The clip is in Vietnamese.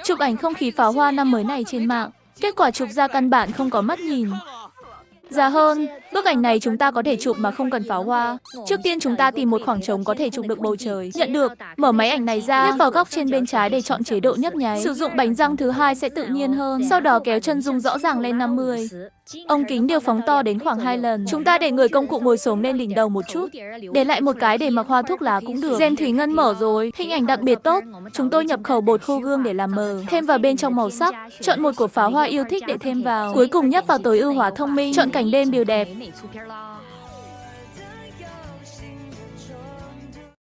Chụp ảnh không khí pháo hoa năm mới này trên mạng. Kết quả chụp ra căn bản không có mắt nhìn. Dạ hơn, bức ảnh này chúng ta có thể chụp mà không cần pháo hoa. Trước tiên chúng ta tìm một khoảng trống có thể chụp được bầu trời. Nhận được, mở máy ảnh này ra, nhấp vào góc trên bên trái để chọn chế độ nhấp nháy. Sử dụng bánh răng thứ hai sẽ tự nhiên hơn. Sau đó kéo chân dung rõ ràng lên 50. Ống kính đều phóng to đến khoảng 2 lần. Chúng ta để người công cụ ngồi xổm lên đỉnh đầu một chút. Để lại một cái để mặc hoa thuốc lá cũng được. Gen thủy ngân mở rồi, hình ảnh đặc biệt tốt. Chúng tôi nhập khẩu bột khô gương để làm mờ, thêm vào bên trong màu sắc. Chọn một của pháo hoa yêu thích để thêm vào. Cuối cùng nhấp vào tối ưu hóa thông minh, chọn cảnh đêm điều đẹp.